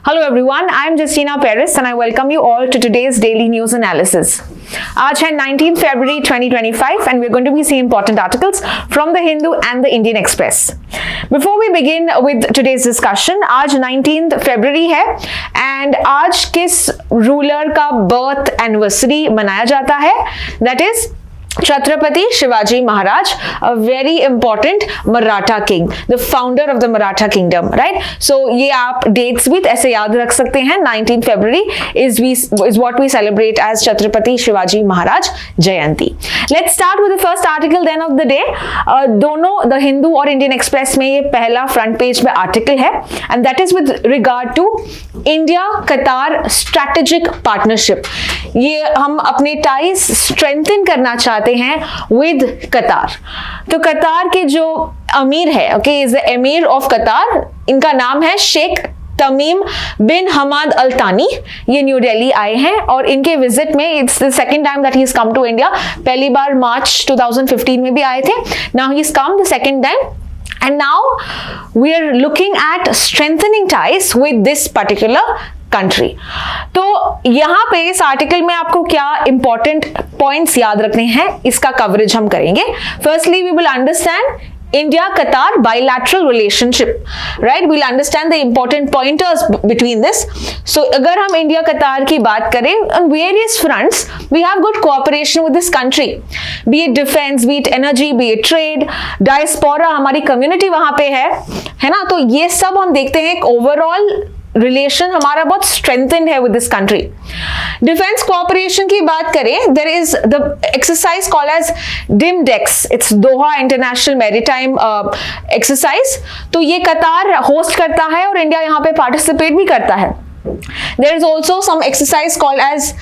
Hello everyone, I am Justina Paris and I welcome you all to today's daily news analysis. आज है 19th February 2025 and we're going to be seeing important articles from the Hindu and the Indian Express. Before we begin with today's discussion, आज 19th February है and आज किस ruler का birth anniversary मनाया जाता है? That is Chhatrapati Shivaji Maharaj, a very important Maratha king, the founder of the Maratha kingdom, right? So ये आप dates भी ऐसे याद रख सकते हैं. 19th February is what we celebrate as Chhatrapati Shivaji Maharaj Jayanti. Let's start with the first article then of the day. दोनों the Hindu और Indian Express में ये पहला front page पे article है and that is with regard to India Qatar strategic partnership. ये हम अपने ties strengthen करना चाहते हैं विद कतार. तो कतार के जो अमीर है, okay, is the emir of Qatar. इनका नाम है शेख तमीम बिन हमाद अल तानी. ये न्यू दिल्ली आए हैं और इनके विजिट में it's the second time that he is come to India. पहली बार मार्च 2015 में भी आए थे. Now he is come the second time and now we are looking at strengthening ties with this particular country. तो यहाँ पे इस आर्टिकल में आपको क्या इंपॉर्टेंट पॉइंट्स याद रखने हैं, इसका कवरेज हम करेंगे. Firstly we will understand India-Qatar bilateral relationship, right? We'll understand the important pointers between this. So, अगर हम India-Qatar की बात करें, on various fronts, we have good cooperation with this country. Be it defense, be it energy, be it trade, diaspora, हमारी community वहाँ पे है ना? तो ये सब हम देखते हैं. overall रिलेशन हमारा बहुत स्ट्रेंथन है with this country. Defence cooperation की बात करें, there is the exercise called as DIMDEX. It's Doha international maritime exercise. तो ये कतार होस्ट करता है और इंडिया यहाँ पे पार्टिसिपेट भी करता है. There is also some exercise called as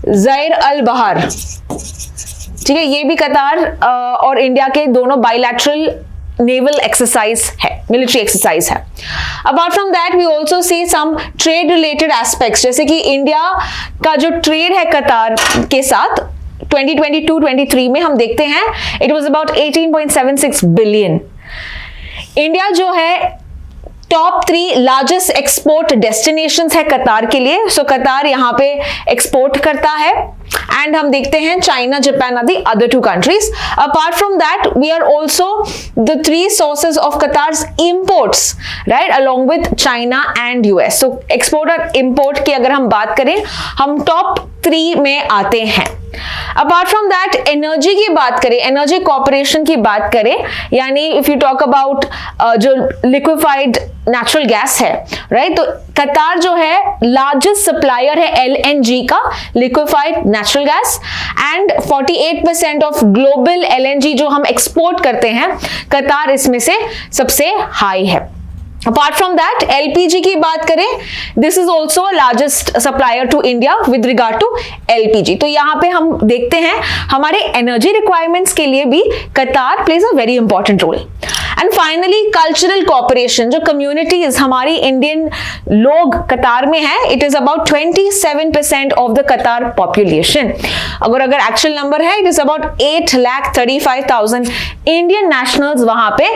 Zair Al Bahr. ठीक है, ये भी कतार और इंडिया के दोनों बायलैटरल नेवल एक्सरसाइज है, मिलिट्री एक्सरसाइज है. Apart from that we also see some trade related aspects, जैसे कि इंडिया का जो ट्रेड है कतार के साथ 2022-23 में हम देखते हैं it was about 18.76 billion. India जो है टॉप 3 लार्जेस्ट एक्सपोर्ट डेस्टिनेशंस है कतार के लिए. सो कतार यहाँ पे एक्सपोर्ट करता है एंड हम देखते हैं China, Japan are the other 2 countries. Apart from that, we are also the 3 sources of Qatar's imports, right, along with China and US. So export और import की अगर हम बात करें, हम टॉप 3 में आते हैं. अपार्ट फ्रॉम दैट एनर्जी की बात करें, एनर्जी कॉर्पोरेशन की बात करें, यानी इफ यू टॉक अबाउट जो लिक्विफाइड नेचुरल गैस है, राइट, तो कतार जो है लार्जेस्ट सप्लायर है LNG का, liquefied natural gas, and 48% of global LNG जो हम एक्सपोर्ट करते हैं, कतार इसमें से सबसे हाई है. Apart from that, LPG की बात करें, this is also largest supplier to India with regard to LPG. तो यहाँ पे हम देखते हैं हमारे एनर्जी रिक्वायरमेंट्स के लिए भी कतार plays a very important role. And finally cultural cooperation, जो कम्युनिटीज हमारी इंडियन लोग कतार में है, it is about 27% of the Qatar population. अगर एक्चुअल नंबर है, it is about 8,35,000 Indian nationals वहां पे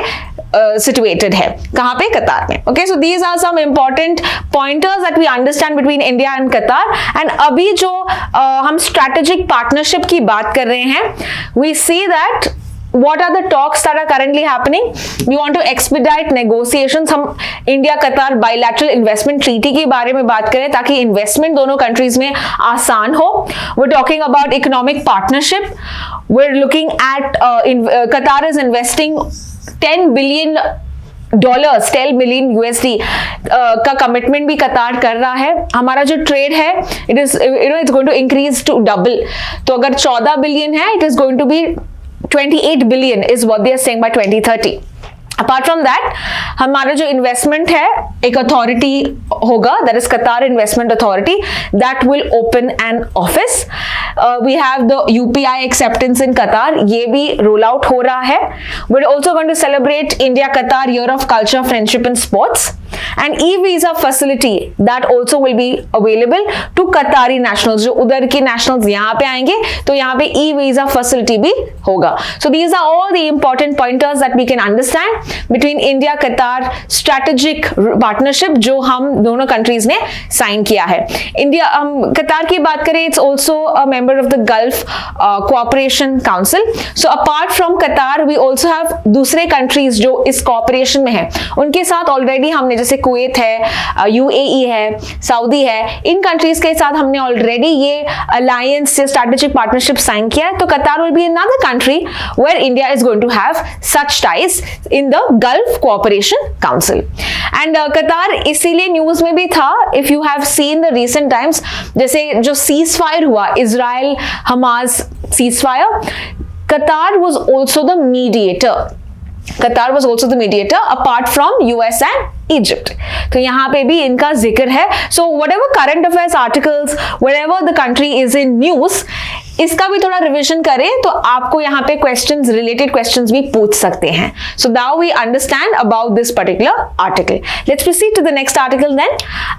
situated है. कहां पे? कतार में. Okay, so these are some important pointers that we understand between India and Qatar. And अभी जो हम strategic partnership की बात कर रहे हैं, we see that what are the talks that are currently happening? We want to expedite negotiations. हम India कतार bilateral investment treaty के बारे में बात करें ताकि investment दोनों countries में आसान हो. We're talking about economic partnership. We're looking at Qatar is investing $10 billion, 10 million USD का कमिटमेंट भी कतार कर रहा है. हमारा जो ट्रेड है, it is it's going to increase to double. तो अगर 14 बिलियन है, it is going to be 28 billion is what they are saying by 2030. Apart from that, हमारा जो इन्वेस्टमेंट है, एक अथॉरिटी होगा, that is Qatar investment authority, that will open an office. We have the UPI acceptance in Qatar, ये भी role out हो रहा है. We are also going to celebrate India Qatar year of culture, friendship and sports. and e-visa facility that also will be available to Qatari nationals. जो उधर के nationals यहाँ पे आएंगे तो यहाँ पे e-visa facility भी होगा. So these are all the important pointers that we can understand between India Qatar strategic partnership जो हम दोनों countries ने sign किया है. India कतार की बात करें, it's also a member of the Gulf Cooperation Council. So apart from Qatar, we also have दूसरे countries जो इस cooperation में है. उनके साथ already हमने जैसे कुवैत है, UAE है, सऊदी है, इन countries के साथ हमने already ये alliance से strategic partnership sign किया है. तो Qatar will be another country where India is going to have such ties in the Gulf Cooperation Council. And Qatar इसीलिए news में भी था, if you have seen the recent times, जैसे जो ceasefire हुआ, Israel Hamas ceasefire, Qatar was also the mediator. Qatar was also the mediator apart from US and Egypt. तो यहाँ पे भी इनका जिक्र है. So whatever current affairs articles, wherever the country is in news, इसका भी थोड़ा रिविजन करें तो आपको यहाँ पे क्वेश्चंस, रिलेटेड क्वेश्चंस भी पूछ सकते हैं. So now we understand about this particular article. Let's proceed to the next article then.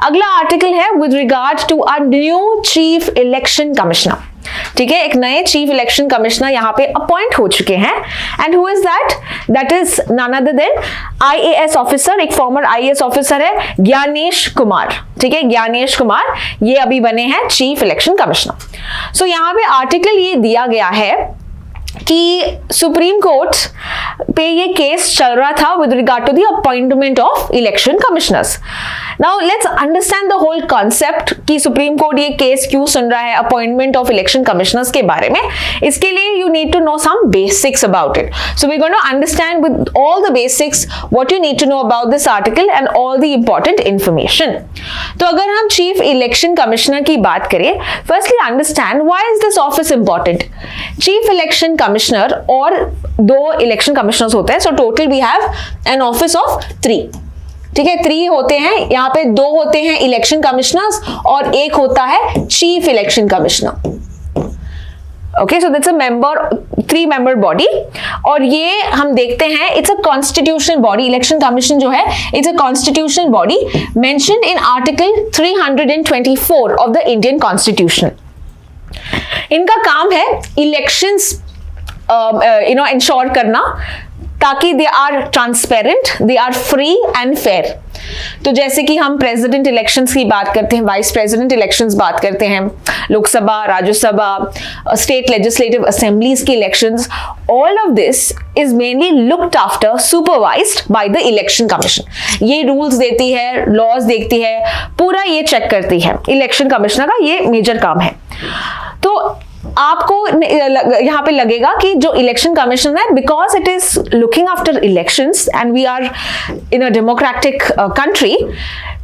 अगला आर्टिकल है with regard to our new chief election commissioner. ठीक है, एक नए चीफ इलेक्शन कमिश्नर यहाँ पे अपॉइंट हो चुके हैं. And who is that? That is none other than IAS officer, एक फॉर्मर IAS ऑफिसर है ज्ञानेश कुमार. ठीक है, ज्ञानेश कुमार ये अभी बने हैं चीफ इलेक्शन कमिश्नर. सो यहाँ पे आर्टिकल ये दिया गया है कि सुप्रीम कोर्ट पे ये केस चल रहा था with regard to the appointment of election commissioners. Now let's understand the whole concept कि सुप्रीम कोर्ट ये केस क्यों सुन रहा है अपॉइंटमेंट ऑफ इलेक्शन कमिश्नर्स के बारे में. इसके लिए you need to know some basics about it. So we are going to understand with all the basics what you need to know about this article and all the important information. तो अगर हम chief election commissioner की बात करें, firstly understand why is this office important. Chief election commissioner और 2 election commissioners होते हैं. So total we have an office of 3. ठीक है, 3 होते हैं यहाँ पे. 2 होते हैं इलेक्शन कमिश्नर्स और 1 होता है chief election commissioner. Okay, so that's a member, 3 member body. और ये हम देखते हैं it's a constitutional body. Election commission जो है it's a constitutional body mentioned in article 324 of the Indian constitution. इनका काम है इलेक्शंस इंश्योर करना ताकि they are transparent, they are free and fair. तो जैसे कि हम प्रेसिडेंट इलेक्शंस की बात करते हैं, वाइस प्रेसिडेंट इलेक्शंस बात करते हैं, Lok Sabha, Rajya Sabha, state legislative assemblies की elections, all of this is mainly looked after, supervised by the Election Commission. ये रूल्स देती है, लॉज देखती है, पूरा ये चेक करती है. इलेक्शन कमिश्नर का ये मेजर काम है. तो आपको यहाँ पे लगेगा कि जो इलेक्शन कमीशन है, because it is looking after elections and we are in a democratic country,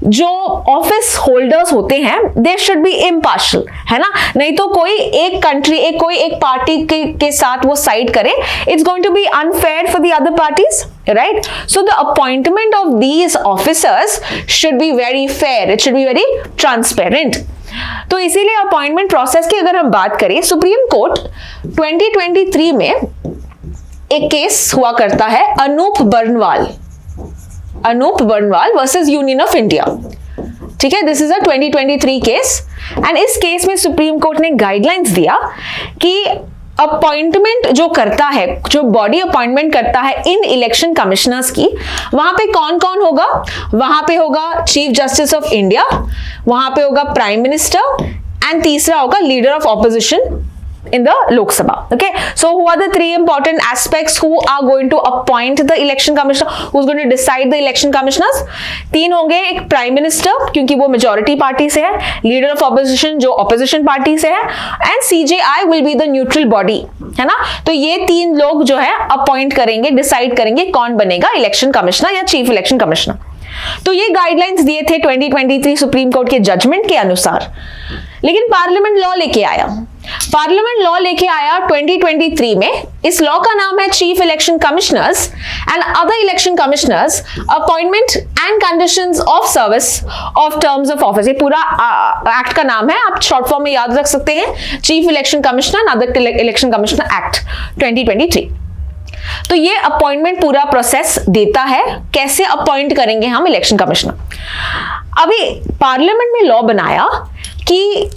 जो ऑफिस होल्डर्स होते हैं दे शुड बी इम्पार्शियल, है ना. नहीं तो कोई एक कंट्री, कोई एक पार्टी के साथ वो साइड करे, it's going to be unfair for the other parties, right. So the appointment of these officers should be very fair, it should be very transparent. तो इसीलिए अपॉइंटमेंट प्रोसेस की अगर हम बात करें, सुप्रीम कोर्ट 2023 में एक केस हुआ करता है Anoop Barnwal versus union of India. ठीक है, this is a 2023 case. And इस केस में सुप्रीम कोर्ट ने गाइडलाइंस दिया कि अपॉइंटमेंट जो करता है, जो बॉडी अपॉइंटमेंट करता है इन इलेक्शन कमिश्नर्स की, वहां पे कौन कौन होगा? वहां पे होगा चीफ जस्टिस ऑफ इंडिया, वहां पे होगा प्राइम मिनिस्टर, एंड तीसरा होगा leader of opposition in the Lok Sabha. Okay, so who are the 3 important aspects who are going to appoint the election commissioner, who's going to decide the election commissioners? 3 होंगे, एक prime minister क्योंकि वो majority party से है, leader of opposition जो opposition party से है, and CJI will be the neutral body, है ना. तो ये 3 लोग जो है अपॉइंट करेंगे, डिसाइड करेंगे कौन बनेगा इलेक्शन कमिश्नर या चीफ इलेक्शन कमिश्नर. तो ये गाइडलाइंस दिए थे 2023 सुप्रीम कोर्ट के जजमेंट के अनुसार. लेकिन पार्लियामेंट लॉ लेके आया 2023 में. इस लॉ का नाम है chief election commissioners and other election commissioners appointment and conditions of service of terms of office. ये पूरा एक्ट का नाम है, आप शॉर्ट फॉर्म में याद रख सकते हैं, chief election commissioner and other election commissioner act 2023. तो ये अपॉइंटमेंट पूरा प्रोसेस देता है, कैसे अपॉइंट करेंगे हम इलेक्शन कमिश्नर। अभी पार्लियामेंट में लॉ बनाया कि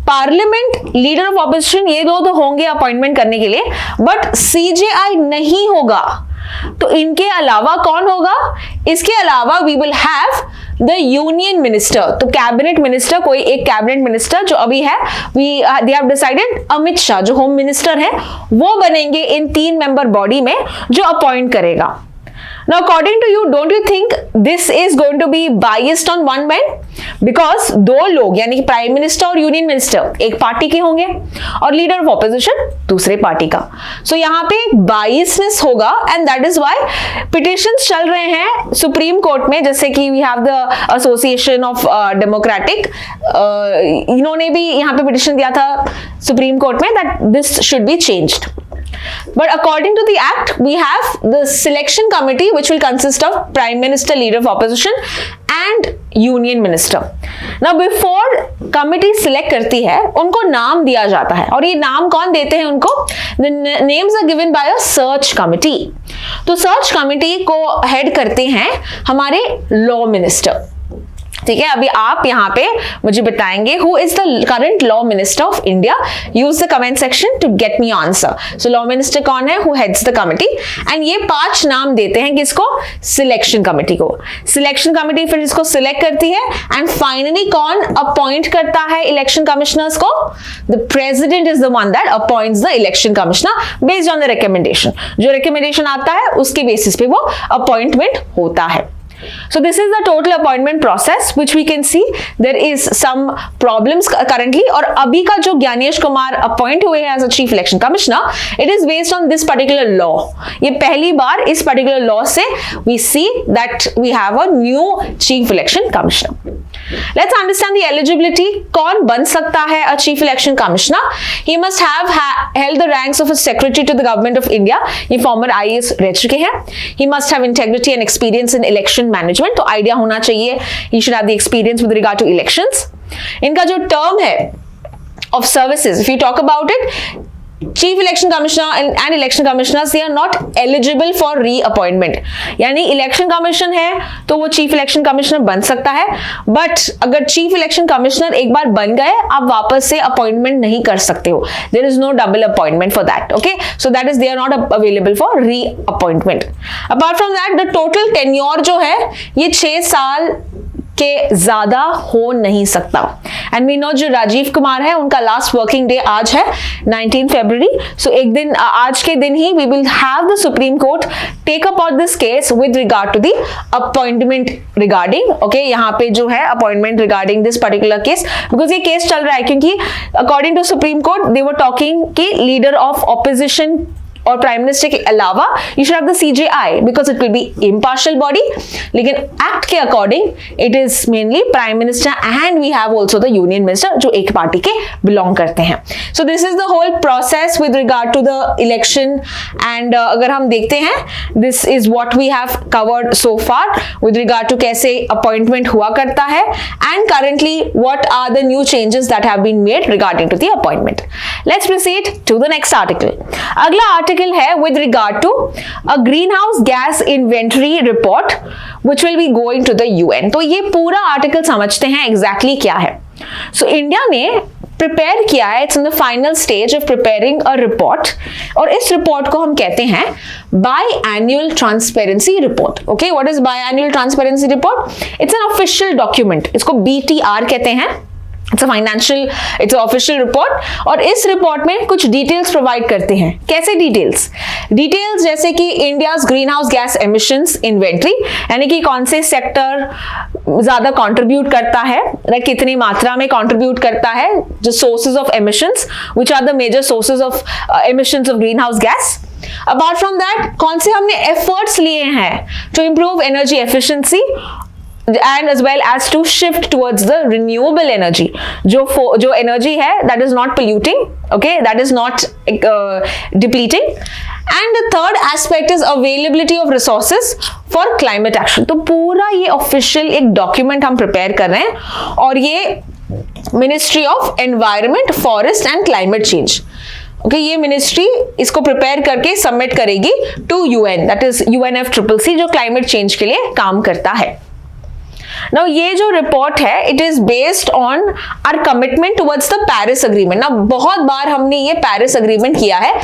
पार्लियामेंट, लीडर ऑफ ऑपोजिशन, ये दो तो होंगे अपॉइंटमेंट करने के लिए, बट सीजेआई नहीं होगा। तो इनके अलावा कौन होगा? इसके अलावा we will have the union minister. तो कैबिनेट मिनिस्टर, कोई एक कैबिनेट मिनिस्टर जो अभी है, they have decided Amit Shah जो होम मिनिस्टर है वो बनेंगे इन 3 मेंबर बॉडी में जो अपॉइंट करेगा। Now, according to you, don't you think this is going to be biased on one man? Because दो लोग यानी कि प्राइम मिनिस्टर और यूनियन मिनिस्टर एक पार्टी के होंगे और लीडर ऑफ ऑपोजिशन दूसरे पार्टी का। सो यहाँ पे बायसनेस होगा and that is why petitions चल रहे हैं सुप्रीम कोर्ट में, जैसे कि we have the association of democratic, इन्होंने भी यहाँ पे पिटिशन दिया था सुप्रीम कोर्ट में that this should be changed. But according to the act, we have the selection committee which will consist of Prime Minister, Leader of Opposition and Union Minister. Now before committee select करती है उनको नाम दिया जाता है और ये नाम कौन देते हैं उनको? The names are given by a search committee. तो search committee को head करते हैं हमारे law minister। ठीक है, अभी आप यहाँ पे मुझे बताएंगे who is the current law minister of India. Use the comment section to get me answer. So law minister कौन है? Who heads the committee. And ये 5 नाम देते हैं किसको? सिलेक्शन कमिटी को। सिलेक्शन कमिटी फिर इसको सिलेक्ट करती है एंड फाइनली कौन अपॉइंट करता है इलेक्शन कमिश्नर्स को? The president is the one that appoints the election commissioner based on the recommendation. जो रिकमेंडेशन आता है उसके बेसिस पे वो अपॉइंटमेंट होता है। So this is the total appointment process which we can see there is some problems currently। और अभी का जो ज्ञानेश कुमार अपॉइंट हुए हैं as a chief election commissioner, it is based on this particular law. ये पहली बार इस पर्टिकुलर लॉ से we see that we have a new chief election commissioner। Let's understand the eligibility। कौन बन सकता है a chief election commissioner? He must have held the ranks of a secretary to the government of India। ये former IAS रह चुके हैं। He must have integrity and experience in election management, तो idea होना चाहिए। He should have the experience with regard to elections. इनका जो term है of services, if you talk about it, chief election commissioner and election commissioners they are not eligible for reappointment. यानी election commission है तो वो chief election commissioner बन सकता है, बट अगर चीफ इलेक्शन कमिश्नर एक बार बन गए आप वापस से अपॉइंटमेंट नहीं कर सकते हो। There is no double appointment for that. Okay, so that is they are not available for reappointment. Apart from that the total tenure जो है ये 6 साल के ज्यादा हो नहीं सकता। एंड वी नो जो राजीव कुमार है उनका लास्ट वर्किंग डे आज है 19 फरवरी। सो एक दिन आज के दिन ही we will have the supreme Court take up on this case with regard to the appointment regarding. Okay, यहाँ पे जो है appointment regarding this particular case, because ये केस चल रहा है क्योंकि according to Supreme Court they were talking कि लीडर ऑफ ऑपोजिशन और प्राइम मिनिस्टर के अलावा you should have the CJI because it will be impartial body. लेकिन एक्ट के according it is mainly prime minister and we have also the union minister जो एक party के belong करते हैं। So this is the whole process with regard to the election. And अगर हम देखते हैं this is what we have covered so far with regard to कैसे अपॉइंटमेंट हुआ करता है and currently what are the new changes that have been made regarding to the appointment. Let's proceed to the next article. अगला article है with regard to a greenhouse gas inventory report which will be going to the UN। तो ये पूरा article समझते हैं exactly क्या है। So India ने प्रिपेयर किया है, it's in the final stage of preparing a report, और इस रिपोर्ट को हम कहते हैं biannual transparency report. Okay, what is by annual transparency report? It's an official document, इसको BTR कहते हैं। It's a financial, it's official report, और इस रिपोर्ट में कुछ डिटेल्स प्रोवाइड करते हैं। कैसे डिटेल्स? डिटेल्स जैसे कि India's green house gas emissions inventory, यानी कि कौन से सेक्टर ज्यादा कंट्रीब्यूट करता है, कितनी मात्रा में कंट्रीब्यूट करता है, जो sources of emissions, which are the major sources of emissions of green house gas. Apart from that कौन से हमने एफर्ट्स लिए हैं to improve energy efficiency and as well as to shift towards the renewable energy, जो energy है that is not polluting, okay, that is not depleting, and the third aspect is availability of resources for climate action। तो पूरा ये official एक document हम prepare कर रहे हैं और ये Ministry of Environment, Forest and Climate Change okay, ये मिनिस्ट्री इसको प्रिपेयर करके सबमिट करेगी to UN, that is UNFCCC, जो क्लाइमेट चेंज के लिए काम करता है। नाउ ये जो रिपोर्ट है, it is based on our commitment towards the Paris agreement. ना बहुत बार हमने ये पेरिस अग्रीमेंट किया है,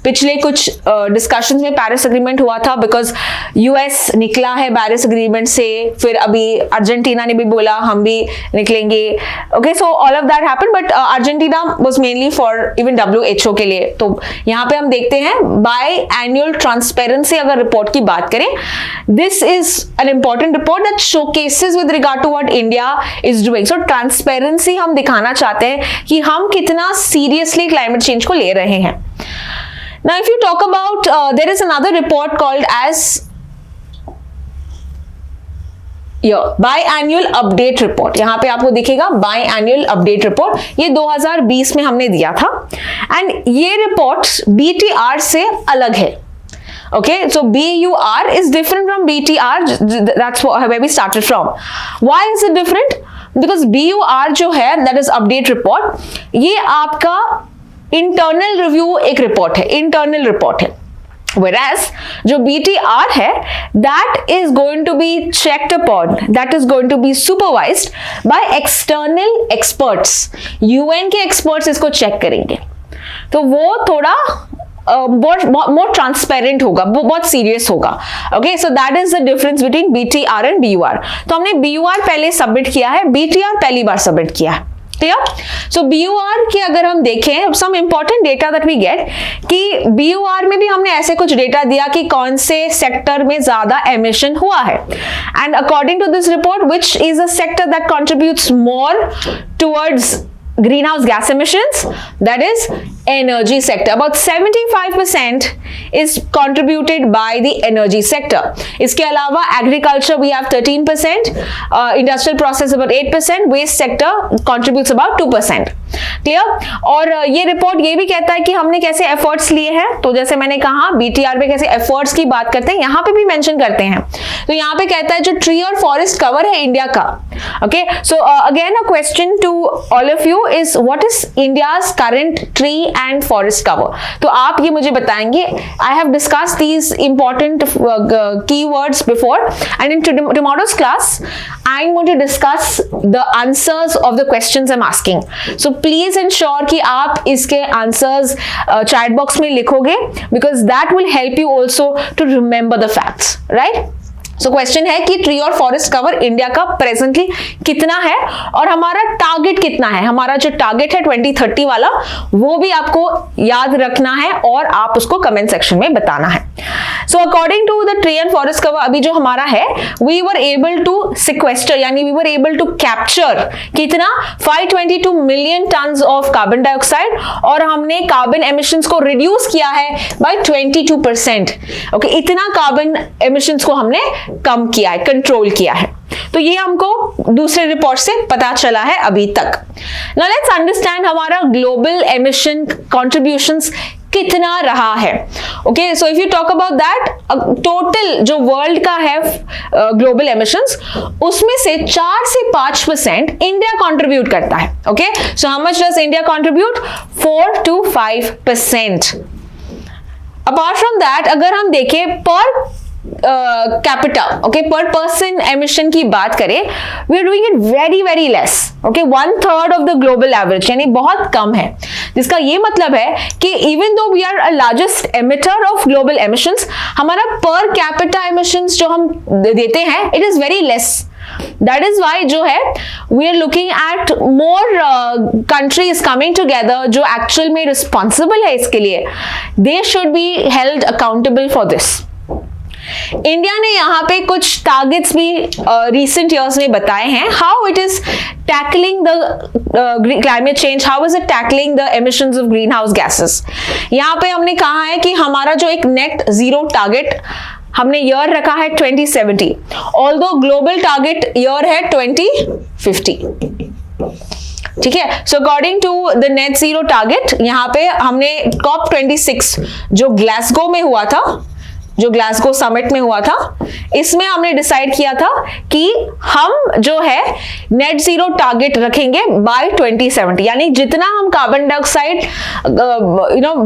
पिछले कुछ डिस्कशंस में पेरिस अग्रीमेंट हुआ था, बिकॉज यूएस निकला है पेरिस अग्रीमेंट से, फिर अभी अर्जेंटीना ने भी बोला हम भी निकलेंगे। Okay, so all of that happened, but Argentina was mainly for even WHO के लिए। तो यहाँ पे हम देखते हैं बाय एनुअल ट्रांसपेरेंसी अगर रिपोर्ट की बात करें, this is an important report that showcases with regard to what India is doing. So transparency हम दिखाना चाहते हैं कि हम कितना सीरियसली क्लाइमेट चेंज को ले रहे हैं। Now, if you talk about, there is another report called as biannual update report. यहाँ पे आपको दिखेगा biannual update report, ये 2020 में हमने दिया था, and ये report BTR से अलग है। Okay, so BUR is different from BTR. That's where we started from. Why is it different? Because BUR जो है, that is update report, ये आपका इंटरनल रिव्यू एक रिपोर्ट है, इंटरनल रिपोर्ट है। Whereas जो BTR है, that is going to be checked upon, that is going to be supervised by external experts. UN के experts इसको चेक करेंगे, तो वो थोड़ा more transparent होगा, बहुत सीरियस होगा। Okay, so that is the difference between BTR and BUR। तो हमने BUR पहले सबमिट किया है, BTR पहली बार सबमिट किया है। क्लियर? सो BUR की अगर हम देखें, some important data that we get, कि BUR में भी हमने ऐसे कुछ डेटा दिया कि कौन से सेक्टर में ज्यादा एमिशन हुआ है, and according to this report, which is a sector that contributes more towards greenhouse gas emissions, that is energy sector. About 75% is contributed by the energy sector. इसके अलावा agriculture we have 13%, industrial process about 8%, waste sector contributes about 2%. Clear? और ये report ये भी कहता है कि हमने कैसे एफर्ट्स लिए हैं। तो जैसे मैंने कहा BTR पे कैसे एफर्ट्स की बात करते हैं, यहाँ पे भी मेंशन करते हैं। तो यहाँ पे कहता है जो ट्री और फॉरेस्ट कवर है इंडिया का। Okay, so again a question to all of you is what is India's current tree and forest cover. तो आप ये मुझे बताएंगे। I have discussed these important keywords before, and in tomorrow's class I'm going to discuss the answers of the questions I'm asking. So please ensure कि आप इसके answers chat box में लिखोगे, because that will help you also to remember the facts, right? So question है कि tree और forest cover India का presently कितना है और हमारा टारगेट कितना है। हमारा जो टारगेट है 2030 वाला, वो भी आपको याद रखना है और आप उसको कमेंट सेक्शन में बताना है। So according to the tree and forest cover, अभी जो हमारा है, we were able to sequester, यानी we were able to capture कितना 522 million tons of carbon dioxide, और हमने कार्बन एमिशंस को रिड्यूस किया है बाय 22%। ओके, इतना कार्बन एमिशंस को हमने कम किया है, कंट्रोल किया है। तो ये हमको दूसरे रिपोर्ट से पता चला है अभी तक। नाउ लेट्स अंडरस्टैंड हमारा ग्लोबल एमिशन कंट्रीब्यूशंस कितना रहा है। Okay, so if you talk about that, total जो वर्ल्ड का है ग्लोबल एमिशंस, उसमें से 4 से 5% इंडिया कंट्रीब्यूट करता है। Okay, so how much does India contribute? 4 to 5%। Apart from that, अगर हम देखें per capita, okay, per person emission की बात करें, we are doing it very very less. Okay, 1/3 of the global average, यानी बहुत कम है। जिसका ये मतलब है कि even though we are a largest emitter of global emissions, हमारा पर कैपिटा एमिशंस जो हम देते हैं, it is very less. That is why जो है we are looking at more countries coming together जो actual में responsible है इसके लिए, they should be held accountable for this. India ने यहाँ पे कुछ टारगेट्स भी recent years में बताए हैं, how it is tackling the climate change, how is it tackling the emissions of greenhouse gases. यहाँ पे हमने कहा है कि हमारा जो एक नेट जीरो टारगेट हमने ईयर रखा है 2070, ऑल्दो ग्लोबल टारगेट ईयर है 2050। ठीक है, so according to the net zero target, यहाँ पे हमने COP26 जो ग्लासगो में हुआ था, जो ग्लासगो समिट में हुआ था, इसमें हमने डिसाइड किया था कि हम जो है नेट जीरो टारगेट रखेंगे बाय 2070, यानी जितना हम कार्बन डाइऑक्साइड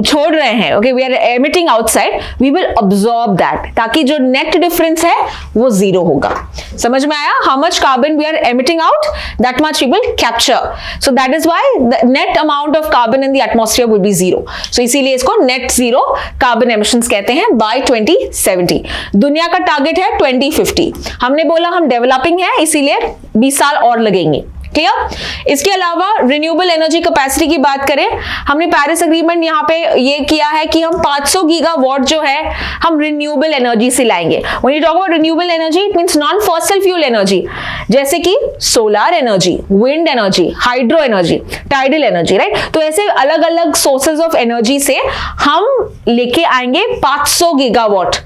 छोड़ रहे हैं, okay, we are emitting outside, we will absorb that, ताकि जो नेट डिफरेंस है वो जीरो होगा। समझ में आया? How much carbon we are emitting out, that much we will capture, so that is why the net amount of carbon in the atmosphere will be zero. So इसीलिए इसको net zero carbon emissions कहते हैं bye 2070। दुनिया का target है 2050। हमने बोला हम डेवलपिंग है, इसीलिए 20 साल और लगेंगे। क्लियर? इसके अलावा रिन्यूएबल एनर्जी कैपेसिटी की बात करें, हमने पेरिस एग्रीमेंट यहाँ पे ये किया है कि हम 500 गीगावाट जो है हम रिन्यूएबल एनर्जी से लाएंगे। When you talk about renewable energy, it means non fossil fuel energy, जैसे कि solar energy, wind energy, hydro energy, tidal energy, right? तो ऐसे अलग अलग सोर्सेज ऑफ एनर्जी से हम लेके आएंगे 500 गीगावाट।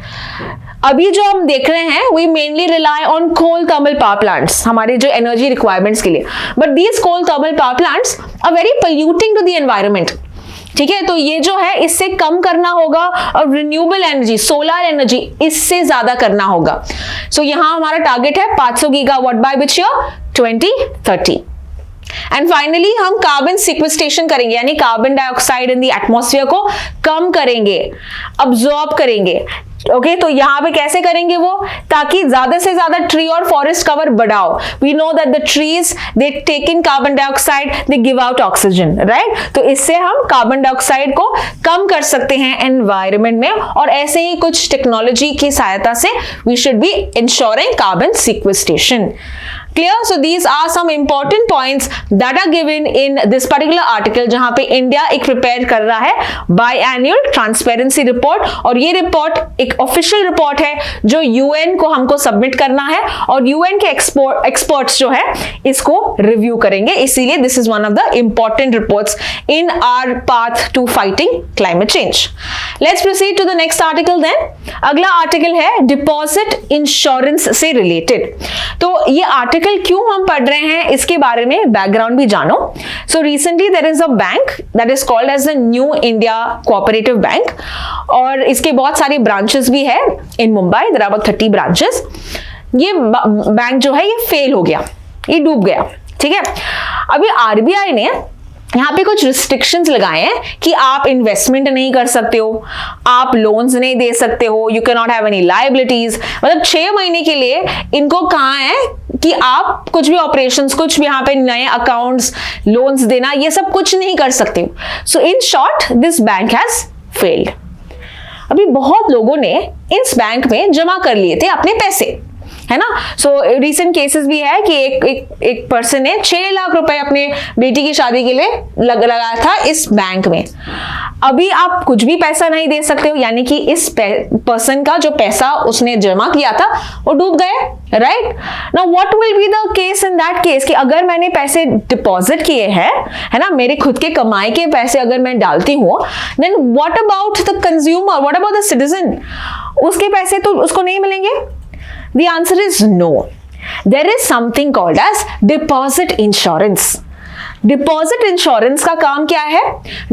अभी जो हम देख रहे हैं, we mainly rely on coal thermal power plants हमारे जो एनर्जी रिक्वायरमेंट्स के लिए, but these coal thermal power plants are very polluting to the environment. ठीक है, तो ये जो है इससे कम करना होगा, और रिन्यूएबल एनर्जी, सोलर एनर्जी, इससे ज्यादा करना होगा। सो यहां हमारा टारगेट है 500 gigawatt by which year? 2030। And finally हम कार्बन सिक्वेस्ट्रेशन करेंगे, यानी carbon dioxide in the atmosphere को कम करेंगे, अब्सॉर्ब करेंगे। ओके, तो यहां पे कैसे करेंगे वो? ताकि ज्यादा से ज्यादा ट्री और फॉरेस्ट कवर बढ़ाओ। We know that the trees they take in carbon dioxide, they give out oxygen, right? तो इससे हम कार्बन डाइऑक्साइड को कम कर सकते हैं एनवायरनमेंट में, और ऐसे ही कुछ टेक्नोलॉजी की सहायता से we should be ensuring carbon sequestration. Clear? So these are some important points that are given in this particular article, जहां पे इंडिया एक प्रिपेयर कर रहा है बायएनुअल ट्रांसपेरेंसी रिपोर्ट, और ये रिपोर्ट एक ऑफिशियल रिपोर्ट है जो यूएन को हमको सबमिट करना है, और यूएन के एक्सपर्ट्स जो है इसको रिव्यू करेंगे। इसीलिए this is one of the important reports in our path to fighting climate change. Let's proceed to the next article then. अगला आर्टिकल है डिपॉजिट इंश्योरेंस से रिलेटेड। तो ये आर्टिकल क्यों हम पढ़ रहे हैं, इसके बारे में बैकग्राउंड भी जानो। So recently there is a bank that is called as the new India cooperative bank, और इसके बहुत सारे ब्रांचेस भी है in Mumbai, there are about 30 branches. ये बैंक जो है ये फेल हो गया, ये डूब गया। ठीक है, अभी आरबीआई ने यहाँ पे कुछ रिस्ट्रिक्शंस लगाए हैं कि आप इन्वेस्टमेंट नहीं कर सकते हो, आप लोन्स नहीं दे सकते हो, you can not have any liabilities. मतलब 6 महीने के लिए इनको कहा है कि आप कुछ भी ऑपरेशंस, कुछ भी यहाँ पे नए अकाउंट्स, लोन्स देना, ये सब कुछ नहीं कर सकते हो। So in short this bank has failed. अभी बहुत लोगों ने इस बैंक में जमा कर लिए थे अपने पैसे, है ना? सो रिसेंट केसेस भी है कि एक पर्सन ने 6 लाख रुपए अपने बेटी की शादी के लिए लगाया था इस बैंक में। अभी आप कुछ भी पैसा नहीं दे सकते हो, यानी कि इस पर्सन का जो पैसा उसने जमा किया था वो डूब गए, right? Now what will be the case in that case, कि अगर मैंने पैसे डिपॉजिट किए हैं, है ना, मेरे खुद के कमाई के पैसे अगर मैं डालती हूँ, then what about the consumer, what about the citizen? उसके पैसे तो उसको नहीं मिलेंगे। The answer is no. There is something called as deposit insurance. Deposit insurance का काम क्या है?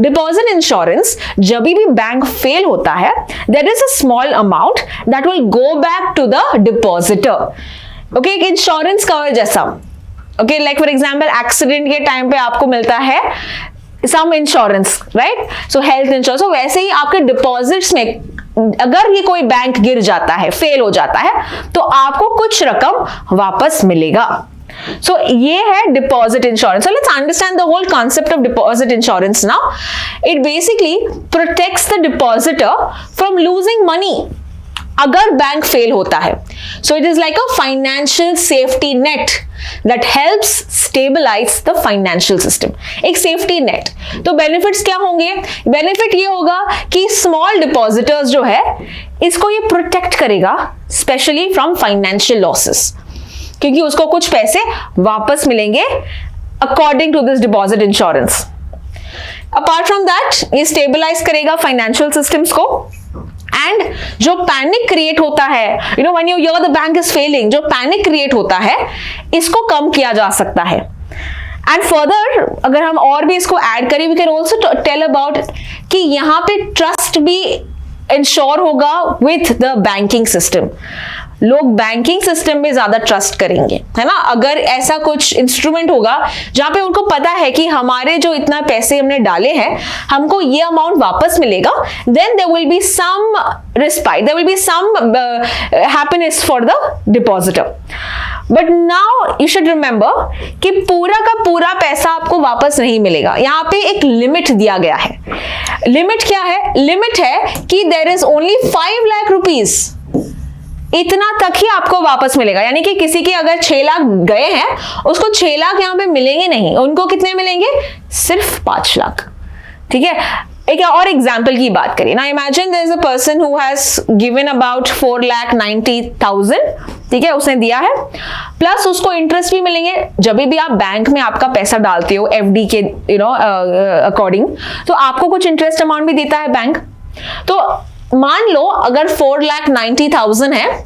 डिपॉजिट इंश्योरेंस जब भी बैंक फेल होता है, there is a small amount that will go back to the depositor. Okay, एक इंश्योरेंस कवर जैसा। Okay, like for example accident के टाइम पे आपको मिलता है some insurance, right? So health insurance. तो वैसे ही आपके डिपॉजिट्स में अगर ये कोई बैंक गिर जाता है, फेल हो जाता है, तो आपको कुछ रकम वापस मिलेगा। सो ये है deposit insurance. So let's understand the whole concept of deposit insurance now. It basically protects the depositor from losing money अगर बैंक फेल होता है। So it is like a financial safety net that helps stabilize the financial system. एक safety net. तो benefits क्या होंगे? Benefit ये होगा कि स्मॉल डिपॉजिटर्स जो है इसको ये प्रोटेक्ट करेगा स्पेशली फ्रॉम फाइनेंशियल लॉसेस, क्योंकि उसको कुछ पैसे वापस मिलेंगे according to this deposit insurance. Apart from that ये स्टेबलाइज करेगा फाइनेंशियल सिस्टम्स को, एंड जो पैनिक क्रिएट होता है, you know when you hear the bank is failing, जो पैनिक क्रिएट होता है इसको कम किया जा सकता है। एंड फर्दर अगर हम और भी इसको ऐड करें, we can also tell about कि यहाँ पे ट्रस्ट भी इंश्योर होगा विथ द बैंकिंग सिस्टम। लोग बैंकिंग सिस्टम में ज्यादा ट्रस्ट करेंगे, है ना। अगर ऐसा कुछ इंस्ट्रूमेंट होगा जहां पे उनको पता है कि हमारे जो इतना पैसे हमने डाले हैं हमको ये अमाउंट वापस मिलेगा, then there will be some respite, there will be some happiness for the depositor. But now you should remember कि पूरा का पूरा पैसा आपको वापस नहीं मिलेगा। यहाँ पे एक लिमिट दिया गया है। लिमिट क्या है? लिमिट है कि there is only 5 lakh rupees, इतना तक ही आपको वापस मिलेगा। यानी कि किसी के अगर 6 लाख गए हैं उसको 6 लाख यहाँ पे मिलेंगे नहीं, उनको कितने मिलेंगे? सिर्फ 5 लाख। ठीक है। एक और एग्जाम्पल की बात करिए ना। Imagine there is a person who has given about 4,90,000, ठीक है, उसने दिया है, प्लस उसको इंटरेस्ट भी मिलेंगे। जब भी आप बैंक में आपका पैसा डालते हो एफडी के अकॉर्डिंग, तो आपको कुछ इंटरेस्ट अमाउंट भी देता है बैंक। तो मान लो अगर 4,90,000 है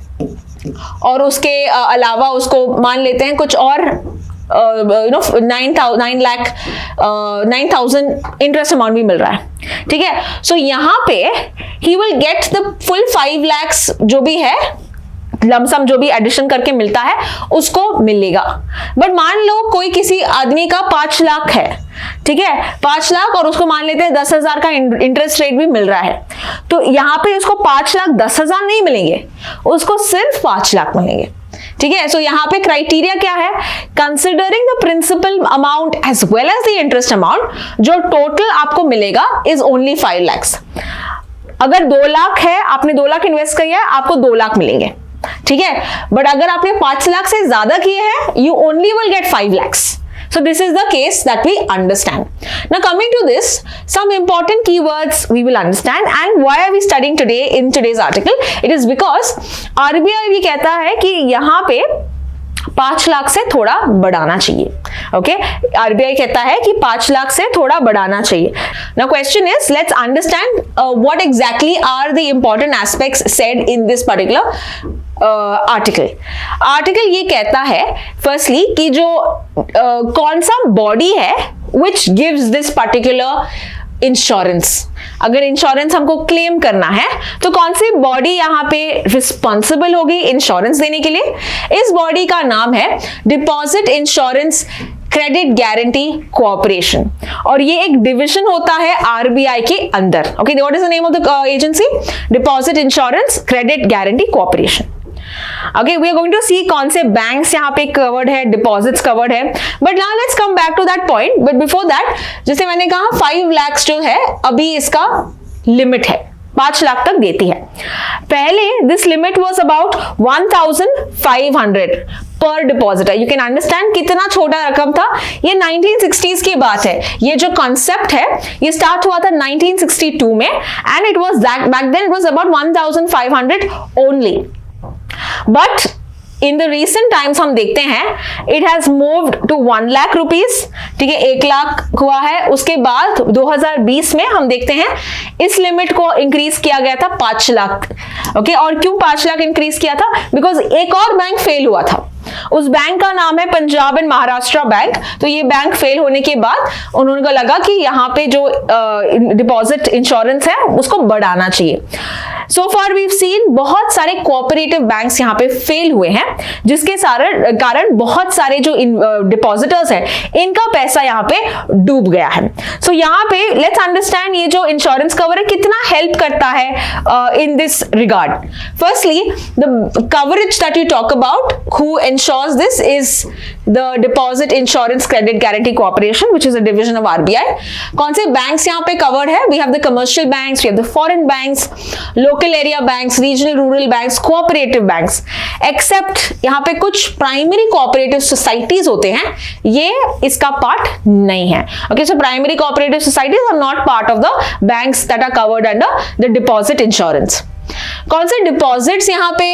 और उसके अलावा उसको मान लेते हैं कुछ और 9,000 इंटरेस्ट अमाउंट भी मिल रहा है। ठीक है। सो यहां पे he will get the full 5 lakhs जो भी है लमसम, जो भी एडिशन करके मिलता है उसको मिलेगा। बट मान लो कोई किसी आदमी का 5 लाख है, ठीक है, 5 लाख, और उसको मान लेते हैं 10,000 का इंटरेस्ट रेट भी मिल रहा है, तो यहां पे उसको 5 लाख 10,000 नहीं मिलेंगे, उसको सिर्फ 5 लाख मिलेंगे। ठीक है। सो यहां पे क्राइटेरिया क्या है? Considering the principal amount as well as the interest amount, जो टोटल आपको मिलेगा इज ओनली 5 lakhs। अगर 2 लाख है, आपने 2 लाख इन्वेस्ट किया है, आपको 2 लाख मिलेंगे। ठीक है। बट अगर आपने 5 लाख से ज्यादा किए हैं, you only will get 5 lakhs। So this is the case that we understand. Now coming to this, some important keywords we will understand, and why are we studying today in today's article? It is because RBI भी कहता है कि यहाँ पे 5 लाख से थोड़ा बढ़ाना चाहिए। ओके, आरबीआई कहता है कि 5 लाख से थोड़ा बढ़ाना चाहिए। Now question is, let's understand what exactly are the important aspects said in this particular article ये कहता है फर्स्टली कि जो कौन सा बॉडी है which gives this particular insurance. अगर इंश्योरेंस हमको क्लेम करना है तो कौन सी बॉडी यहाँ पे रिस्पॉन्सिबल होगी इंश्योरेंस देने के लिए? इस बॉडी का नाम है deposit insurance credit guarantee cooperation, और ये एक डिवीजन होता है आरबीआई के अंदर। Okay, what is the name of the agency? Deposit insurance credit guarantee cooperation. Okay, we are going to see कौन से बैंक्स यहाँ पे कवर्ड है, डिपॉजिट्स कवर्ड है। But now let's come back to that point. But before that, जैसे मैंने कहा 5 lakhs जो है अभी इसका लिमिट है, 5 लाख तक देती है। पहले दिस लिमिट वाज अबाउट 1,500 पर डिपॉजिटर। यू कैन अंडरस्टैंड कितना छोटा रकम था। ये 1960s की बात है। ये जो कॉन्सेप्ट है ये स्टार्ट हुआ था 1962 में, and it was back then it was about 1,500 only. But in the recent times हम देखते हैं it has moved to 1 lakh rupees. ठीक है, 1 लाख हुआ है। उसके बाद 2020 में हम देखते हैं इस लिमिट को इंक्रीज किया गया था 5 लाख। ओके, और क्यों 5 लाख इंक्रीज किया था? बिकॉज एक और बैंक फेल हुआ था। उस बैंक का नाम है पंजाब एंड महाराष्ट्र बैंक। तो ये बैंक फेल होने के बाद उन्होंने को लगा कि यहाँ पे जो डिपॉजिट इंश्योरेंस है उसको बढ़ाना चाहिए। सो फार वी सीन बहुत सारे कोऑपरेटिव बैंक्स यहाँ पे फेल हुए हैं, जिसके कारण बहुत सारे जो डिपॉजिटर्स हैं इनका पैसा यहाँ पे डूब गया है। सो यहाँ पे लेट्स अंडरस्टैंड ये जो इंश्योरेंस कवर है कितना हेल्प करता है in this regard. Firstly the coverage that you talk about, who ensures this is the Deposit Insurance Credit Guarantee Corporation, which is a division of RBI. कौन से banks यहाँ पे कवर्ड है? We have the commercial banks, we have the foreign banks, local area banks, regional rural banks, cooperative banks. Except यहाँ पे कुछ primary cooperative societies होते हैं, ये इसका पार्ट नहीं है। Okay, so primary cooperative societies are not part of the banks that are covered under the deposit insurance. कौन से डिपॉजिट्स यहाँ पे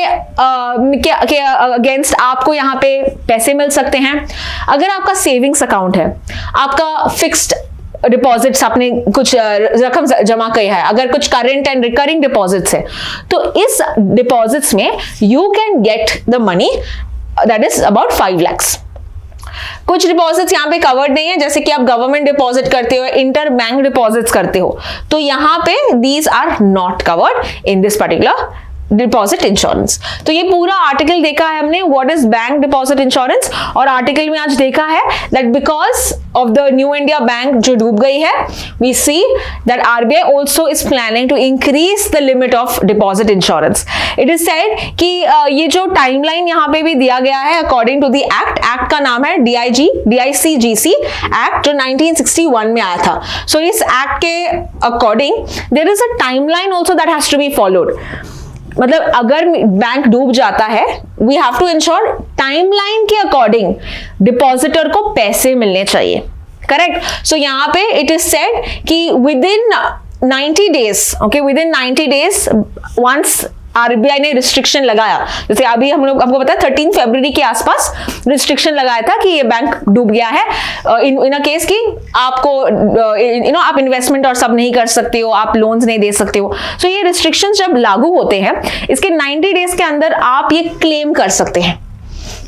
के अगेंस्ट आपको यहाँ पे पैसे मिल सकते हैं? अगर आपका सेविंग्स अकाउंट है, आपका फिक्स्ड डिपॉजिट्स, आपने कुछ रकम जमा की है, अगर कुछ करंट एंड रिकरिंग डिपॉजिट्स है, तो इस डिपॉजिट्स में you can get the money that is about 5 lakhs। कुछ डिपॉजिट्स यहाँ पे कवर्ड नहीं है, जैसे कि आप गवर्नमेंट डिपॉजिट करते हो, इंटर बैंक डिपॉजिट्स करते हो, तो यहाँ पे these are not covered in this particular deposit insurance. तो ये पूरा आर्टिकल देखा है हमने what is bank deposit insurance, और आर्टिकल में आज देखा है that because of the new India Bank जो डूब गई है, we see that RBI also is planning to increase the limit of deposit insurance. It is said कि ये जो टाइमलाइन यहाँ पे भी दिया गया है अकॉर्डिंग टू द एक्ट का नाम है DICGC एक्ट जो 1961 में आया था। सो इस एक्ट के according there is a timeline also that has to be followed. मतलब अगर बैंक डूब जाता है, we have to ensure timeline के अकॉर्डिंग डिपॉजिटर को पैसे मिलने चाहिए, करेक्ट। सो यहाँ पे इट इज सेड कि within 90 days, okay, within 90 days once RBI ने रिस्ट्रिक्शन लगाया, जैसे अभी हम लोग आपको पता है 13 फरवरी के आसपास रिस्ट्रिक्शन लगाया था कि ये बैंक डूब गया है इन अ केस कि आपको आप इन्वेस्टमेंट और सब नहीं कर सकते हो, आप लोन्स नहीं दे सकते हो। सो ये रिस्ट्रिक्शंस जब लागू होते हैं, इसके 90 डेज के अंदर आप ये क्लेम कर सकते हैं,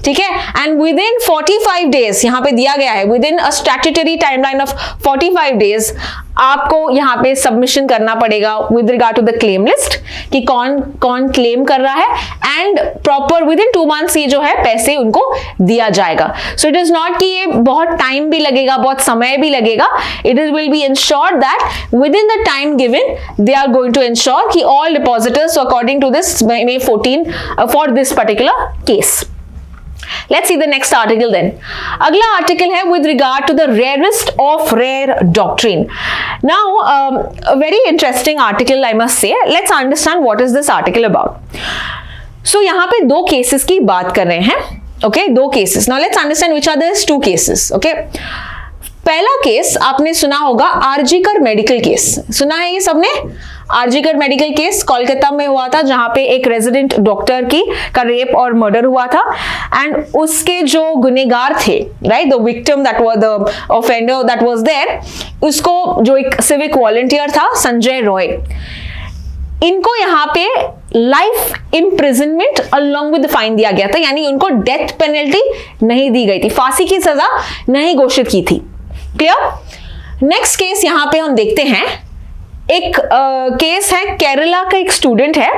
ठीक है। एंड विद इन 45 डेज यहाँ पे दिया गया है, within a statutory timeline of 45 days आपको यहाँ पे सबमिशन करना पड़ेगा with regard to the claim list कि कौन कौन क्लेम कर रहा है, and proper within 2 months ये जो है पैसे उनको दिया जाएगा। सो इट इज नॉट कि ये बहुत टाइम भी लगेगा, बहुत समय भी लगेगा, it is will be insured that with in the time given they are going to insure कि all depositors according to this May 14 for this particular case. Let's see the next article then. अगला article है with regard to the rarest of rare doctrine. Now, a very interesting article I must say. Let's understand what is this article about. So यहाँ पे 2 cases की बात कर रहे हैं, okay? 2 cases. Now let's understand which are these 2 cases, okay? पहला case आपने सुना होगा आरजीकर मेडिकल केस, सुना है ये सबने? आरजीकर मेडिकल केस कोलकाता में हुआ था, जहां पे एक रेजिडेंट डॉक्टर का रेप और मर्डर हुआ था, एंड उसके जो गुनेगार थे, right, the victim that was the offender that was there, उसको जो एक सिविक वॉलंटियर था संजय रॉय, इनको यहाँ पे life imprisonment along with fine दिया गया था, यानी उनको डेथ पेनल्टी नहीं दी गई थी, फांसी की सजा नहीं घोषित की थी। क्लियर? नेक्स्ट केस यहाँ पे हम देखते हैं, एक केस है केरला का, एक स्टूडेंट है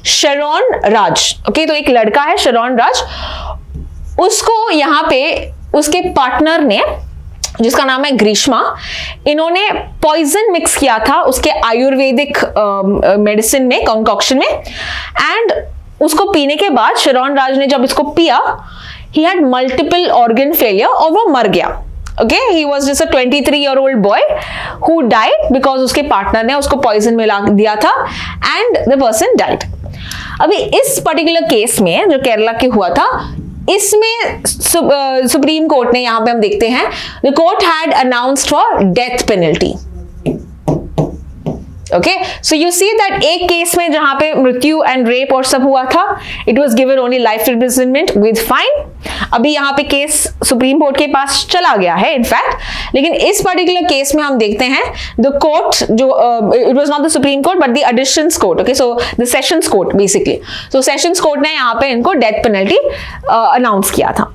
शरॉन राज, ओके, तो एक लड़का है शरॉन राज, उसको यहाँ पे उसके पार्टनर ने जिसका नाम है ग्रीष्मा, इन्होंने पॉइजन मिक्स किया था उसके आयुर्वेदिक मेडिसिन में, कंकॉक्शन में, एंड उसको पीने के बाद शरॉन राज ने जब इसको पिया, he had multiple organ failure और वो मर गया। Okay, he was just a 23-year-old boy who died because उसके पार्टनर ने उसको पॉइजन मिला दिया था and the person died. अभी इस पर्टिकुलर केस में जो केरला के हुआ था, इसमें सुप्रीम कोर्ट ने, यहाँ पे हम देखते हैं, the court had announced for death penalty. Okay, so you see that एक केस में जहां पे मृत्यु एंड रेप और सब हुआ था, it was given only life imprisonment with fine. अभी यहाँ पे केस सुप्रीम कोर्ट के पास चला गया है इनफैक्ट, लेकिन इस पर्टिकुलर केस में हम देखते हैं द कोर्ट जो it was not the supreme court but the additions court, okay, so the sessions court basically, so sessions court ने यहाँ पे इनको डेथ पेनल्टी अनाउंस किया था।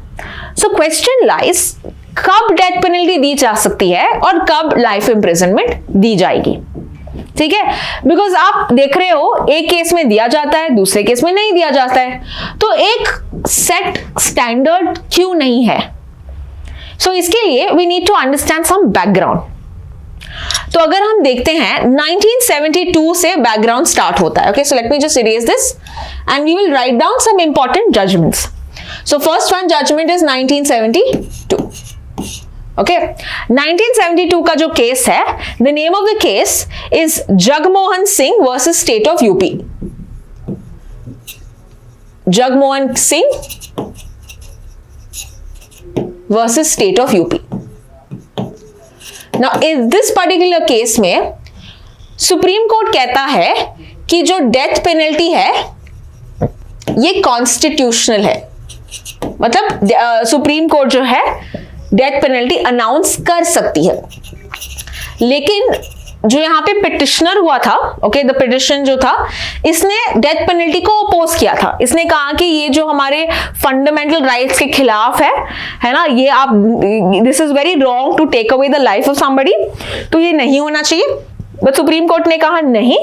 सो क्वेश्चन लाइज, कब डेथ पेनल्टी दी जा सकती है और कब लाइफ इम्प्रिजनमेंट दी जाएगी? ठीक है, बिकॉज आप देख रहे हो एक केस में दिया जाता है, दूसरे केस में नहीं दिया जाता है, तो एक सेट स्टैंडर्ड क्यों नहीं है? सो इसके लिए we need to understand some background. तो अगर हम देखते हैं 1972 से बैकग्राउंड स्टार्ट होता है, okay, so let me just erase this and we will write down some important judgments. So first one judgment is 1972, okay, 1972 का जो केस है, the name of the case is Jagmohan Singh versus state of UP. Jagmohan Singh versus state of UP. Now in this particular case में supreme court कहता है कि जो death penalty है ये कॉन्स्टिट्यूशनल है, मतलब सुप्रीम कोर्ट जो है डेथ पेनल्टी अनाउंस कर सकती है, लेकिन जो यहाँ पे पिटिशनर हुआ था, ओके, द पिटिशन जो था, इसने डेथ पेनल्टी को अपोज किया था। इसने कहा कि ये जो हमारे फंडामेंटल राइट्स के खिलाफ है ना, ये आप, this is very wrong to take away the life of somebody, तो ये नहीं होना चाहिए। बट सुप्रीम कोर्ट ने कहा नहीं,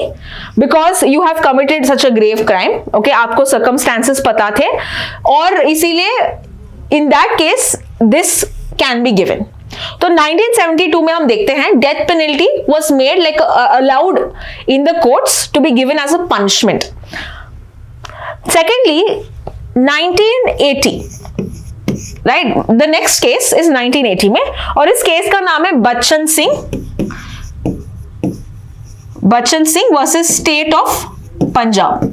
because you have committed such a grave crime, okay, आपको सर्कमस्टेंसेस पता थे, और इसीलिए in that case this can be given. तो 1972 में हम देखते हैं death penalty was made like allowed in the courts to be given as a punishment. Secondly 1980, right, the next case is 1980 में, और इस केस का नाम है Bachan Singh versus state of Punjab,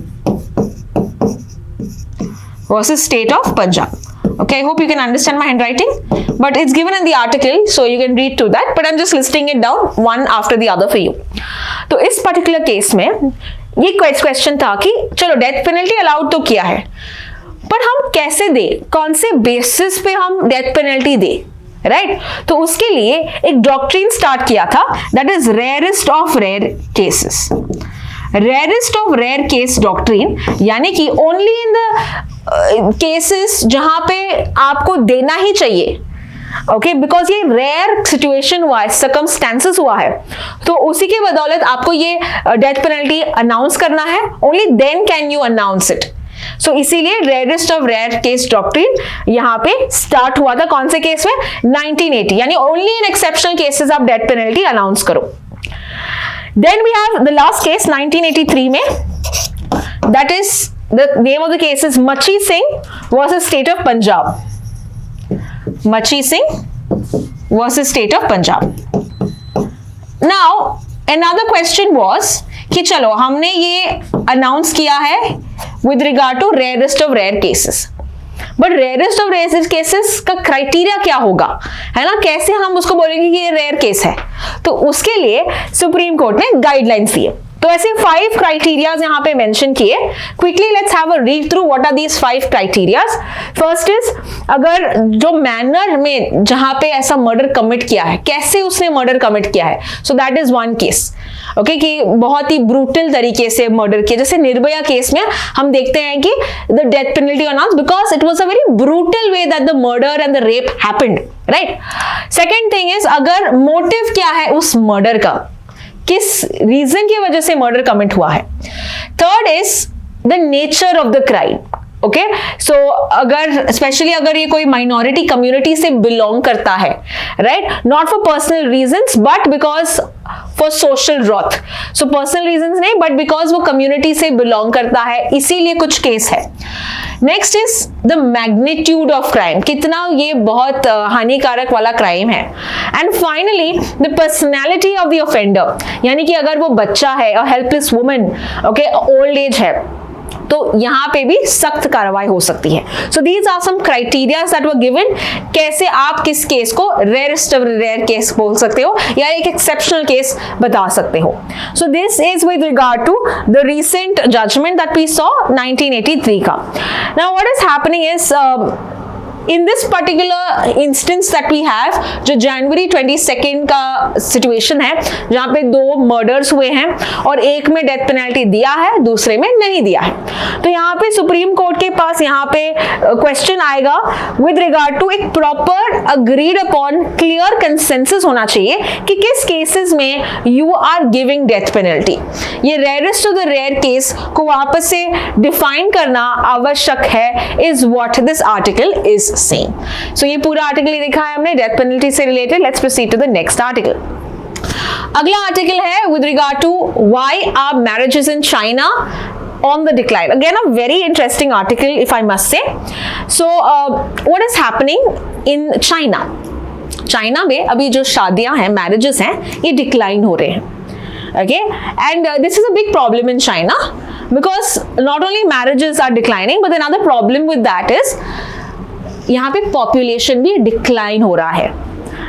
Okay, I hope you can understand my handwriting, but it's given in the article, so you can read through that, but I'm just listing it down one after the other for you. तो इस particular case में ये question था कि चलो death penalty allowed तो किया है, पर हम कैसे दे, कौन से बेसिस पे हम डेथ पेनल्टी दे, राइट? तो उसके लिए एक डॉक्ट्रिन स्टार्ट किया था, that is rarest of rare cases. Rarest of rare case doctrine, यानी कि ओनली इन द केसेस जहां पे आपको देना ही चाहिए, ओके, बिकॉज ये रेयर सिचुएशन हुआ है, सर्कमस्टेंसेस हुआ है, तो उसी के बदौलत आपको ये डेथ पेनल्टी अनाउंस करना है, only then can you announce it. So इसीलिए rarest of rare case doctrine यहां पे स्टार्ट हुआ था, कौन से केस में? 1980, यानी ओनली इन एक्सेप्शनल केसेस आप डेथ पेनल्टी अनाउंस करो। Then we have the last case 1983 में, that is the name of the case is Machi Singh versus State of Punjab. Machi Singh versus State of Punjab. Now another question was कि चलो हमने ये announce किया है with regard to rarest of rare cases, but rarest of rare cases का criteria क्या होगा, है ना, कैसे हम उसको बोलेंगे कि ये रेयर केस है? तो उसके लिए सुप्रीम कोर्ट ने गाइडलाइंस दिए। तो ऐसे 5 क्राइटेरियाज यहां पे मेंशन किए। Quickly let's have a read through what are these 5 criterias. First is, अगर जो मैनर में जहां पे ऐसा मर्डर कमिट किया है, कैसे उसने मर्डर कमिट किया है, सो that is one case, okay, कि बहुत ही ब्रूटल तरीके से मर्डर किया। जैसे निर्भया केस में हम देखते हैं कि the death penalty announce because it was a very brutal way that the murder and the rape happened, right? Second thing is, अगर मोटिव क्या है उस मर्डर का, किस रीजन की वजह से मर्डर कमिट हुआ है। Third is the nature of the crime, okay, so अगर स्पेशली अगर ये कोई माइनॉरिटी कम्युनिटी से बिलोंग करता है, right, not for personal reasons but because for social wrath, so personal reasons नहीं बट बिकॉज वो कम्युनिटी से बिलोंग करता है, इसीलिए कुछ केस है। Next is the magnitude of crime, कितना ये बहुत हानिकारक वाला क्राइम है। And finally the personality of the offender, यानी कि अगर वो बच्चा है और helpless woman, okay, old age है, तो यहां पे भी सख्त कार्रवाई हो सकती है। So these are some criterias that were given, कैसे आप किस केस को रेयरेस्ट ऑफ रेयर केस बोल सकते हो या एक एक्सेप्शनल केस बता सकते हो। So this is with regard to the recent judgment that we saw 1983 का। Now what is happening is, in this particular instance that we have, जो जनवरी 22 का सिचुएशन है जहां पे 2 मर्डर्स हुए हैं और एक में डेथ पेनल्टी दिया है, दूसरे में नहीं दिया है। तो यहाँ पे सुप्रीम कोर्ट के पास यहाँ पे क्वेश्चन आएगा विद रिगार्ड टू एक proper agreed upon clear consensus होना चाहिए कि किस केसेस में you are giving death penalty. ये rarest of the rare case को वापस से डिफाइन करना आवश्यक है, is what this article is saying. So ये पूरा आर्टिकल ही देखा है हमने डेथ पेनल्टी से related. Let's proceed to the next article. अगला आर्टिकल है with regard to why are marriages in China on the decline. Again a very interesting article if I must say. So what is happening in China? China में अभी जो शादियां हैं, marriages हैं, ये decline हो रहे हैं। Okay, and this is a big problem in China because not only marriages are declining but another problem with that is यहाँ पे पॉपुलेशन भी डिक्लाइन हो रहा है,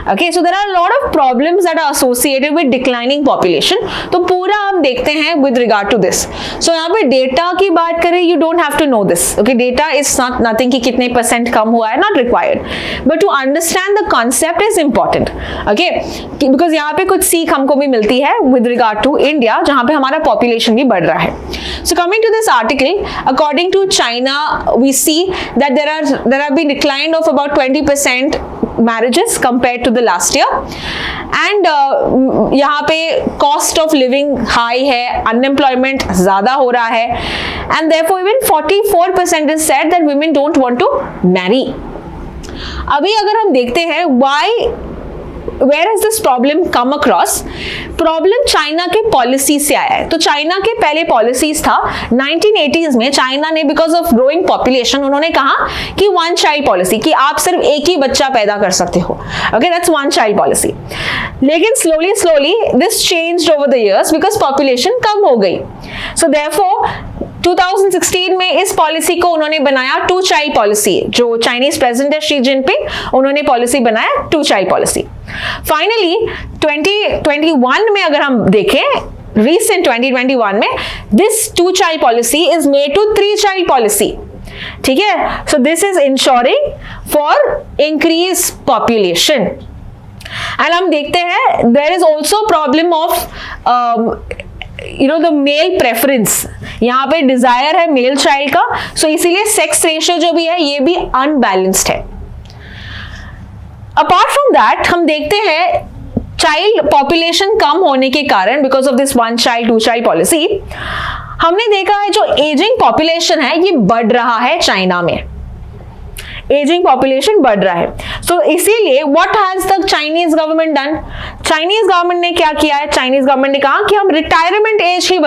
Okay, so there are a lot of problems that are associated with declining population. तो पूरा हम देखते हैं with regard to this. So यहाँ पे डेटा की बात करें, you don't have to know this. Okay, data is not nothing कि कितने % कम हुआ है, not required. But to understand the concept is important. Okay, because यहाँ पे कुछ सीख हमको भी मिलती है with regard to India, जहाँ पे हमारा population भी बढ़ रहा है. So coming to this article, according to China, we see that there have been decline of about 20% marriages compared to the last year, and यहाँ पे cost of living high है, unemployment ज़्यादा हो रहा है, and therefore even 44% is said that women don't want to marry. अभी अगर हम देखते हैं where has this problem come across? Problem China के पॉलिसी से आया है. तो चाइना के पहले पॉलिसीज था 1980s में. चाइना ने बिकॉज ऑफ ग्रोइंग पॉपुलेशन उन्होंने कहा कि वन चाइल्ड पॉलिसी, कि आप सिर्फ एक ही बच्चा पैदा कर सकते हो. Okay, that's one child policy. लेकिन slowly this changed over the years because population कम हो गई. सो देयरफॉर 2016 में इस पॉलिसी को उन्होंने बनाया टू चाइल्ड पॉलिसी. जो चाइनीज प्रेसिडेंट है शी जिनपिंग, उन्होंने पॉलिसी बनाया टू चाइल्ड पॉलिसी. फाइनली 2021 में अगर हम देखें, recent 2021 में this two child policy is made to three child policy. ठीक है, so this is insuring for increase population. And हम देखते हैं there is also problem of the male preference. यहाँ पे डिजायर है मेल चाइल्ड का, सो इसीलिए सेक्स रेशियो जो भी है ये भी अनबैलेंस्ड है. अपार्ट फ्रॉम दैट हम देखते हैं चाइल्ड पॉपुलेशन कम होने के कारण, because of this one child two child policy, हमने देखा है जो एजिंग पॉपुलेशन है ये बढ़ रहा है चाइना में. एजिंग पॉपुलेशन बढ़ रहा है. सो इसीलिए what has the Chinese government done? Chinese government ने क्या किया है? चाइनीज गवर्नमेंट ने कहा कि हम रिटायरमेंट एज ही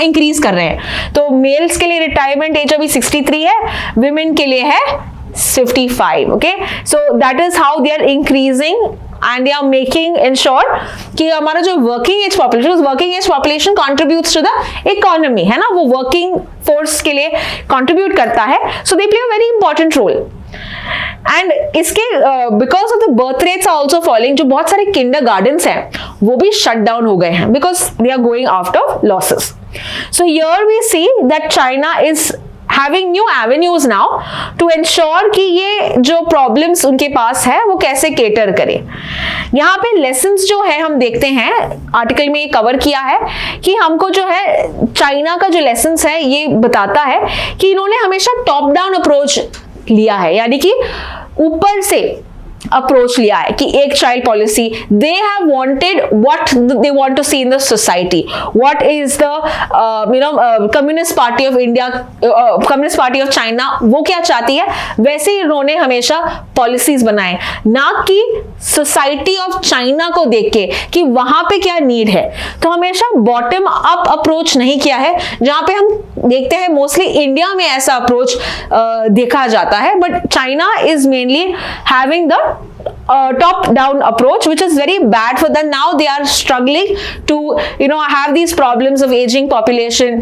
इंक्रीज कर रहे हैं. तो मेल्स के लिए रिटायरमेंट एज अभी 63 है, विमेन के लिए है 55. Okay, so that is how they are increasing and they are making ensure कि हमारा जो working age population contributes to the economy है ना, वो working force के लिए contribute करता है. So they play a very important role. And इसके because of the birth rates are also falling, जो बहुत सारे kindergartens हैं वो भी shut down हो गए हैं because they are going out of losses. So here we see that China is having new avenues now to ensure कि ये जो problems उनके पास है वो कैसे cater करें. यहाँ पे lessons जो है हम देखते हैं, आर्टिकल में ये कवर किया है कि हमको जो है चाइना का जो lessons है ये बताता है कि इन्होंने हमेशा टॉप डाउन अप्रोच लिया है, यानी कि ऊपर से अप्रोच लिया है कि एक child policy. They have wanted what they want to see in the society, what is the Communist Party of India, Communist Party of China वो क्या चाहती है, वैसे ही उन्होंने हमेशा पॉलिसीज बनाए, ना कि सोसाइटी ऑफ चाइना को देख के कि वहां पे क्या नीड है. तो हमेशा बॉटम अप अप्रोच नहीं किया है, जहां पे हम देखते हैं मोस्टली इंडिया में ऐसा अप्रोच देखा जाता है, but China is mainly having the top down approach, which is very bad for them. Now they are struggling to have these problems of aging population,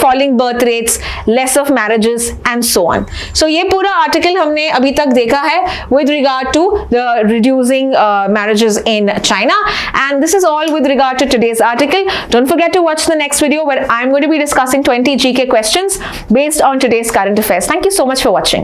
falling birth rates, less of marriages and so on. So ये पूरा article हमने अभी तक देखा है with regard to the reducing marriages in China, and this is all with regard to today's article. Don't forget to watch the next video where I'm going to be discussing 20 GK questions based on today's current affairs. Thank you so much for watching.